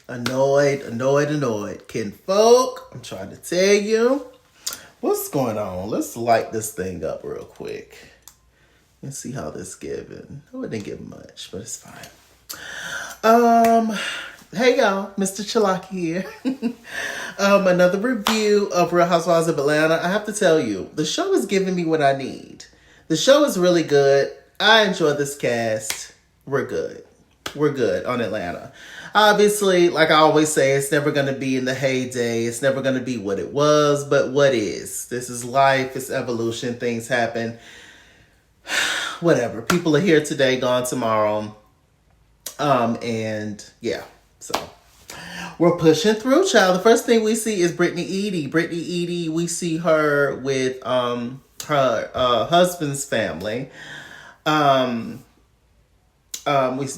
Annoyed. Kinfolk, I'm trying to tell you. What's going on? Let's light this thing up real quick. Let's see how this giving. Oh, it didn't give much, but it's fine. Hey y'all, Mr. Chalaki here. Another review of Real Housewives of Atlanta. I have to tell you, the show is giving me what I need. The show is really good. I enjoy this cast. We're good on Atlanta. Obviously, like I always say, it's never going to be in the heyday. It's never going to be what it was, but what is? This is life. It's evolution. Things happen. Whatever. People are here today, gone tomorrow. And yeah, so we're pushing through, child. The first thing we see is Brittany Edie. We see her with her husband's family. We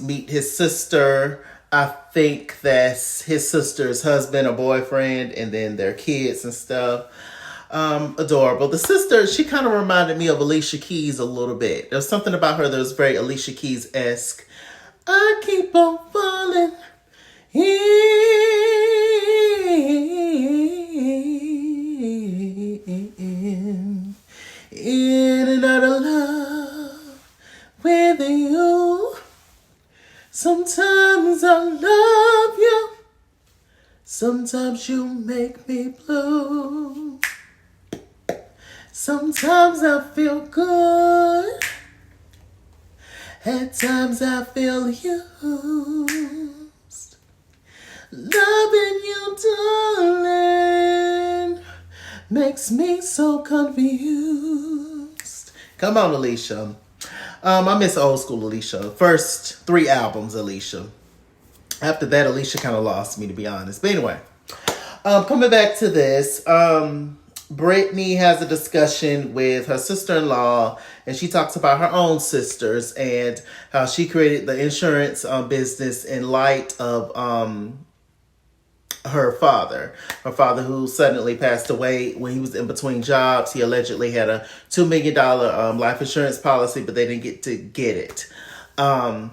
meet his sister. I think that's his sister's husband or boyfriend, and then their kids and stuff. Adorable. The sister, she kind of reminded me of Alicia Keys a little bit. There's something about her that was very Alicia Keys-esque. I keep on falling in and out of love with you. Sometimes I love you. Sometimes you make me blue. Sometimes I feel good. At times I feel used. Loving you, darling, makes me so confused. Come on, Alicia. I miss old school Alicia. First 3 albums, Alicia. After that, Alicia kind of lost me, to be honest. But anyway, coming back to this, Brittany has a discussion with her sister-in-law, and she talks about her own sisters and how she created the insurance business in light of her father who suddenly passed away when he was in between jobs. He allegedly had a $2 million life insurance policy, but they didn't get to get it. And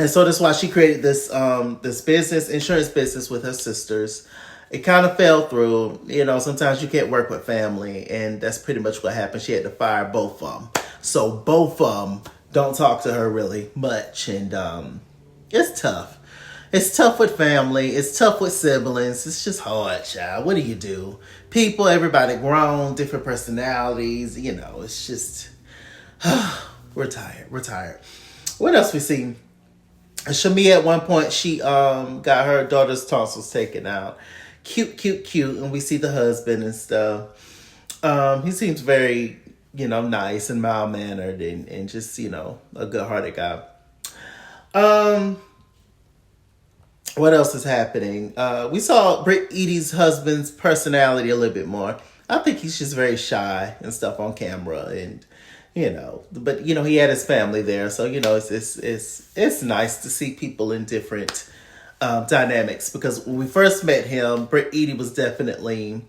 so that's why she created this insurance business with her sisters. It kind of fell through. You know, sometimes you can't work with family, and that's pretty much what happened. She had to fire both of them. So both of them don't talk to her really much, and it's tough. It's tough with family. It's tough with siblings. It's just hard, child. What do you do? People, everybody grown, different personalities. You know, it's just, we're tired. What else we see? Shamia, at one point, she got her daughter's tonsils taken out. Cute. And we see the husband and stuff. He seems very, nice and mild-mannered and just, a good-hearted guy. What else is happening? We saw Britt Edie's husband's personality a little bit more. I think he's just very shy and stuff on camera, and but he had his family there, so it's nice to see people in different dynamics. Because when we first met him, Britt Edie was definitely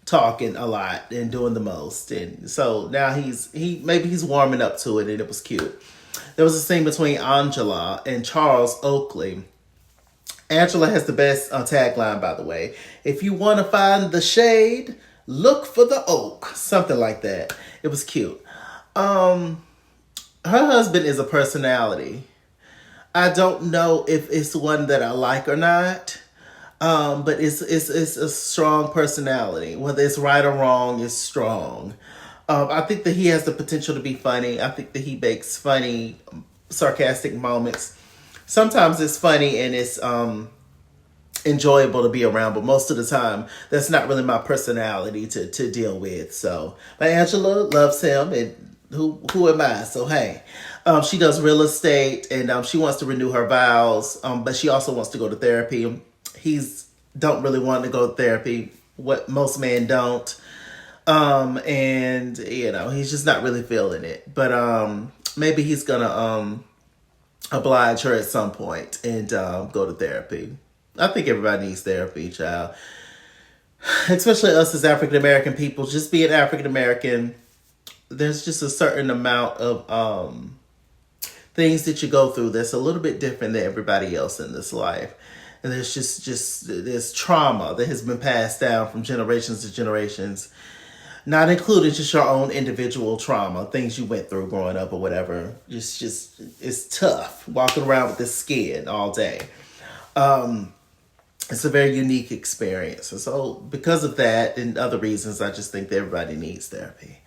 talking a lot and doing the most, and so now he's warming up to it, and it was cute. There was a scene between Angela and Charles Oakley. Angela has the best tagline, by the way. If you want to find the shade, look for the oak. Something like that. It was cute. Her husband is a personality. I don't know if it's one that I like or not, but it's a strong personality. Whether it's right or wrong, it's strong. I think that he has the potential to be funny. I think that he makes funny, sarcastic moments. Sometimes it's funny and it's enjoyable to be around, but most of the time, that's not really my personality to deal with. So, but Angela loves him, and who am I? So, hey, she does real estate, and she wants to renew her vows, but she also wants to go to therapy. He's don't really want to go to therapy, what most men don't, and he's just not really feeling it. But maybe he's gonna oblige her at some point and go to therapy. I think everybody needs therapy, child. Especially us as African-American people. Just being African-American, there's just a certain amount of things that you go through that's a little bit different than everybody else in this life. And there's just this trauma that has been passed down from generations to generations, not including just your own individual trauma, things you went through growing up or whatever. Just it's tough walking around with this skin all day. It's a very unique experience. And so because of that and other reasons, I just think that everybody needs therapy.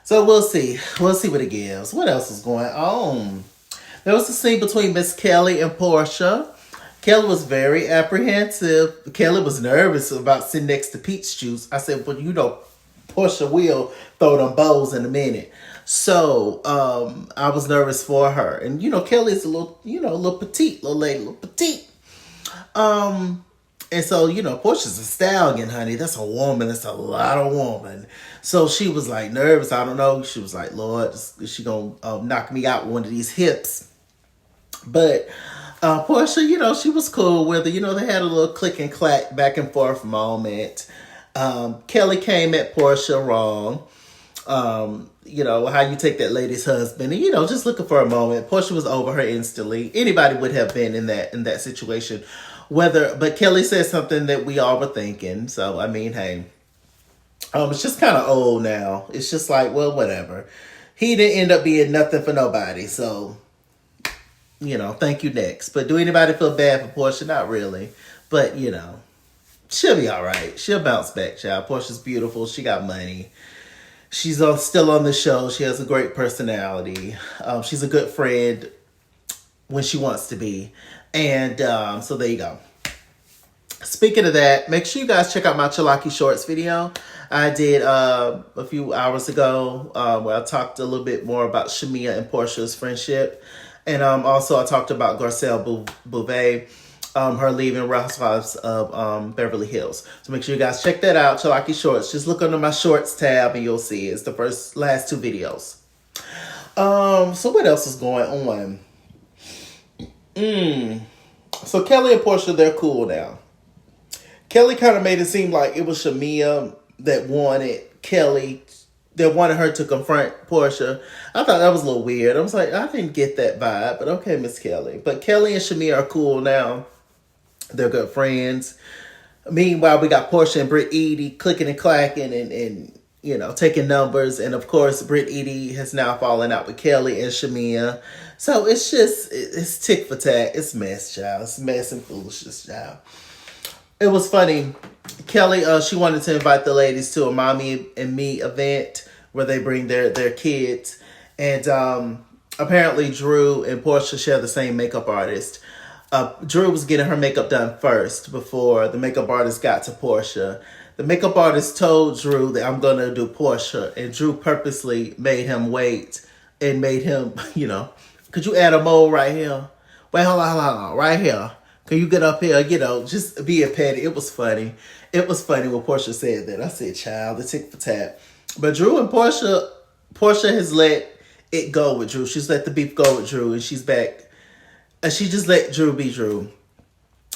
So we'll see. We'll see what it gives. What else is going on? There was a scene between Miss Kelly and Portia. Kelly was very apprehensive. Kelly was nervous about sitting next to Peach Juice. I said, well, you know, Portia will throw them bows in a minute. So I was nervous for her. And, you know, Kelly's a little, you know, a little petite, little lady, little petite. And so, you know, Portia's a stallion, honey. That's a woman. That's a lot of woman. So she was like nervous. I don't know. She was like, Lord, is she going to knock me out with one of these hips? But Portia, you know, she was cool with it. You know, they had a little click and clack back and forth moment. Kelly came at Portia wrong. You know, how you take that lady's husband and, you know, just looking for a moment. Portia was over her instantly. Anybody would have been in that situation. But Kelly said something that we all were thinking. So, I mean, hey, it's just kind of old now. It's just like, well, whatever. He didn't end up being nothing for nobody. So, you know, thank you next. But do anybody feel bad for Portia? Not really. But, you know, she'll be all right. She'll bounce back, child. Portia's beautiful. She got money. She's still on the show. She has a great personality. She's a good friend when she wants to be. And so there you go. Speaking of that, make sure you guys check out my Chalaki Shorts video I did a few hours ago where I talked a little bit more about Shamia and Portia's friendship. And also I talked about Garcelle Bouvet, her leaving Housewives of Beverly Hills. So make sure you guys check that out, Chalaki Shorts. Just look under my Shorts tab and you'll see it's the last two videos. So what else is going on? So Kelly and Portia, they're cool now. Kelly kind of made it seem like it was Shamia that wanted her to confront Portia. I thought that was a little weird. I was like, I didn't get that vibe, but okay, Miss Kelly. But Kelly and Shamia are cool now. They're good friends. Meanwhile, we got Portia and Britt Edie clicking and clacking and you know, taking numbers. And of course, Britt Edie has now fallen out with Kelly and Shamia. So it's tick for tack. It's mess, child. It's mess and foolishness, child. It was funny. Kelly, she wanted to invite the ladies to a Mommy and Me event where they bring their kids. And apparently Drew and Portia share the same makeup artist. Drew was getting her makeup done first before the makeup artist got to Portia. The makeup artist told Drew that I'm going to do Portia. And Drew purposely made him wait and made him, you know, could you add a mole right here? Wait, hold on, right here. Can you get up here? You know, just be a petty. It was funny. It was funny when Portia said that. I said, child, the tick for tat. But Drew and Portia has let it go with Drew. She's let the beef go with Drew, and she's back. And she just let Drew be Drew.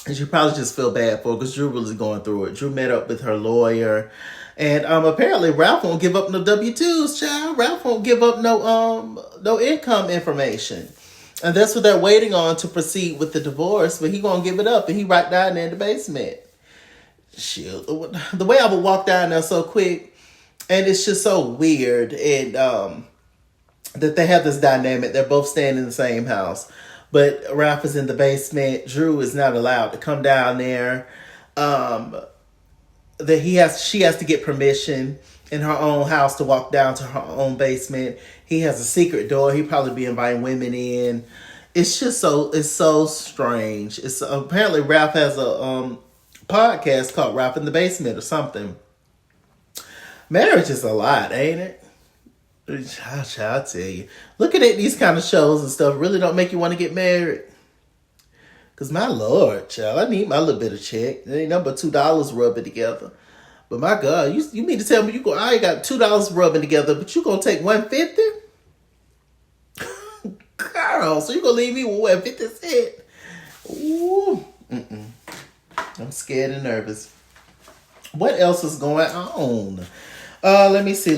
And she probably just feel bad for her because Drew really going through it. Drew met up with her lawyer. And apparently Ralph won't give up no W-2s, child. Ralph won't give up no income information. And that's what they're waiting on to proceed with the divorce. But he won't give it up. And he right down there in the basement. Shit. The way I would walk down there so quick. And it's just so weird. And that they have this dynamic. They're both staying in the same house. But Ralph is in the basement. Drew is not allowed to come down there. That she has to get permission in her own house to walk down to her own basement. He has a secret door. He probably be inviting women in. It's just it's so strange. It's apparently Ralph has a podcast called Ralph in the Basement or something. Marriage is a lot, ain't it? I'll tell you. Looking at these kind of shows and stuff really don't make you want to get married. Because my Lord, child, I need my little bit of check. There ain't nothing but $2 rubbing together. But my God, you mean to tell me I ain't got $2 rubbing together, but you going to take $150? Girl, so you going to leave me with $150? Ooh. I'm scared and nervous. What else is going on? Let me see.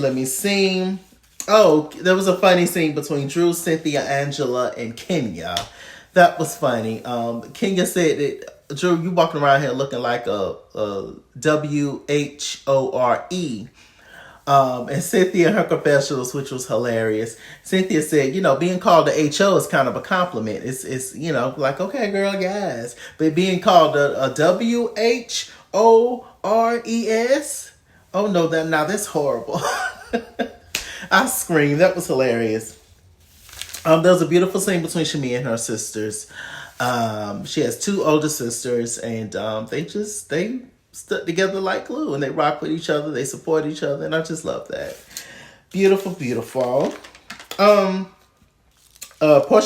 Oh, there was a funny scene between Drew, Cynthia, Angela, and Kenya. That was funny. Kenya said that, Drew, you walking around here looking like a WHORE. And Cynthia, her confessionals, which was hilarious. Cynthia said, being called the HO is kind of a compliment. It's like, okay, girl, yes. But being called a WHORES, oh no, that's horrible. I screamed. That was hilarious. There was a beautiful scene between Shami and her sisters. She has two older sisters, and they stuck together like glue, and they rock with each other. They support each other, and I just love that. Beautiful, beautiful. Portia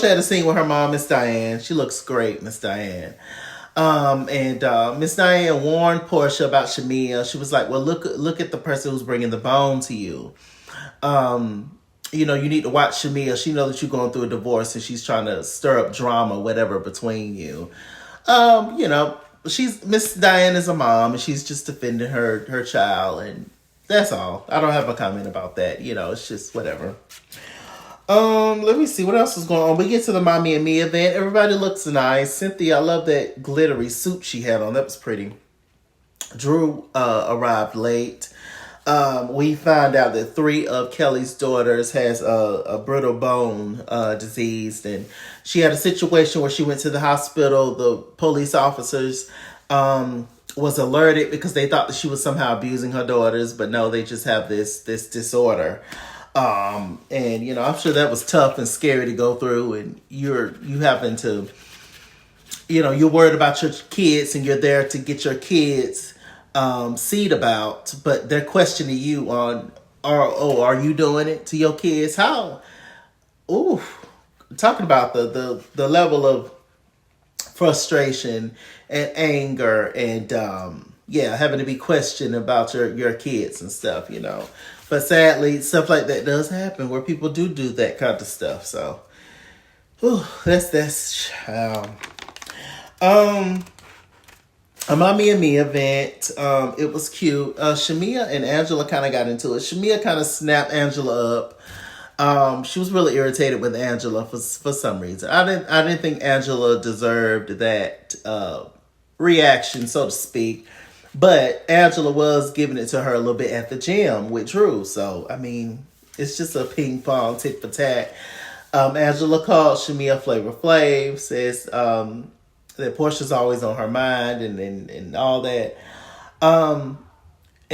had a scene with her mom, Miss Diane. She looks great, Miss Diane. And Miss Diane warned Portia about Shamia. She was like, well, look at the person who's bringing the bone to you. You need to watch Shamia. She knows that you're going through a divorce and she's trying to stir up drama, whatever, between you. She's Miss Diane is a mom and she's just defending her child, and that's all. I don't have a comment about that. It's just whatever. Let me see what else is going on. We get to the Mommy and Me event. Everybody looks nice. Cynthia, I love that glittery suit she had on. That was pretty. Drew arrived late. We find out that 3 of Kelly's daughters has a brittle bone disease, and she had a situation where she went to the hospital. The police officers was alerted because they thought that she was somehow abusing her daughters, but no, they just have this disorder. And I'm sure that was tough and scary to go through, and you having to, you're worried about your kids, and you're there to get your kids seed about, but they're questioning you on, are you doing it to your kids? How? Ooh, talking about the level of frustration and anger and having to be questioned about your kids and stuff, But sadly, stuff like that does happen where people do that kind of stuff. So, that's a Mommy and Me event. It was cute. Shamia and Angela kind of got into it. Shamia kind of snapped Angela up. She was really irritated with Angela for some reason. I didn't think Angela deserved that reaction, so to speak. But Angela was giving it to her a little bit at the gym with Drew. So, I mean, it's just a ping pong tit for tat. Angela called Shamia Flavor Flav, says that Portia's always on her mind and all that. And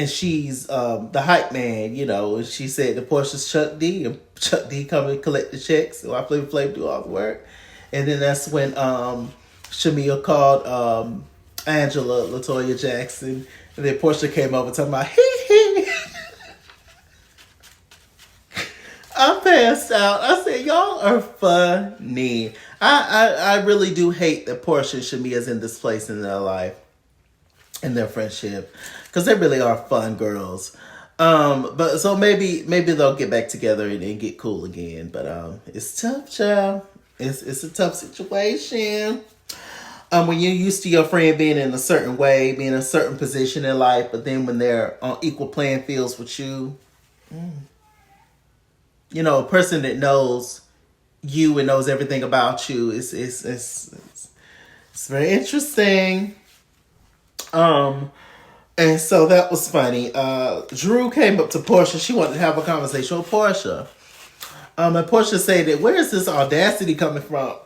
she's the hype man, and she said that Portia's Chuck D, and Chuck D come and collect the checks while Flavor Flav do all the work. And then that's when Shamia called Angela LaToya Jackson, and then Portia came over talking about hee. I passed out. I said, y'all are funny. I really do hate that Portia and Shamia is in this place in their life, in their friendship, because they really are fun girls. But so maybe they'll get back together and get cool again. But it's tough, child. It's a tough situation. When you're used to your friend being in a certain way, being in a certain position in life, but then when they're on equal playing fields with you, a person that knows you and knows everything about you, it's very interesting. And so that was funny. Drew came up to Portia. She wanted to have a conversation with Portia. And Portia said that, where is this audacity coming from?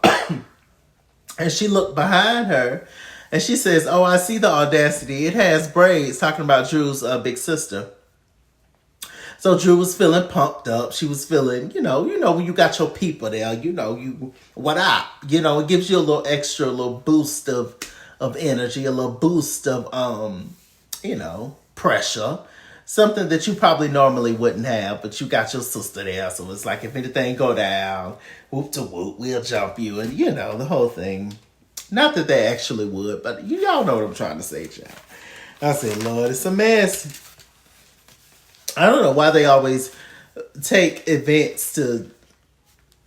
And she looked behind her and she says, oh, I see the audacity. It has braids, talking about Drew's big sister. So Drew was feeling pumped up. She was feeling, when you got your people there, what up? It gives you a little extra, little boost of energy, a little boost of, pressure. Something that you probably normally wouldn't have, but you got your sister there. So it's like, if anything go down, whoop to whoop, we'll jump you. And, the whole thing. Not that they actually would, but y'all know what I'm trying to say, child. I said, Lord, it's a mess. I don't know why they always take events to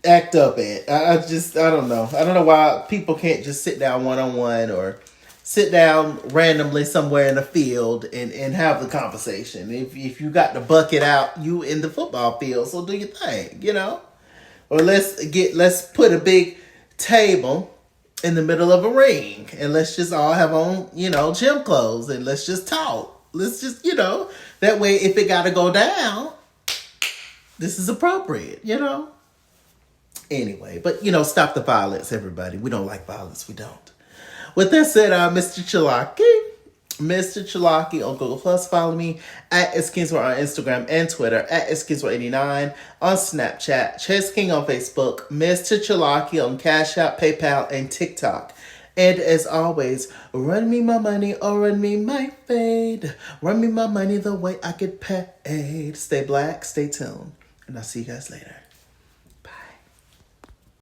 act up at. I don't know. I don't know why people can't just sit down one-on-one or sit down randomly somewhere in the field and have the conversation. If you got the bucket out, you in the football field, so do your thing, you know? Or let's put a big table in the middle of a ring and let's just all have on, gym clothes and let's just talk. Let's just, that way if it gotta go down, this is appropriate, Anyway, but stop the violence, everybody. We don't like violence. We don't. With that said, Mr. Chalaki on Google Plus. Follow me at @SKingsWorld on Instagram and Twitter, at @SKingsWorld89 on Snapchat, Chess King on Facebook, Mr. Chalaki on Cash App, PayPal, and TikTok. And as always, run me my money or run me my fade. Run me my money the way I get paid. Stay black, stay tuned, and I'll see you guys later.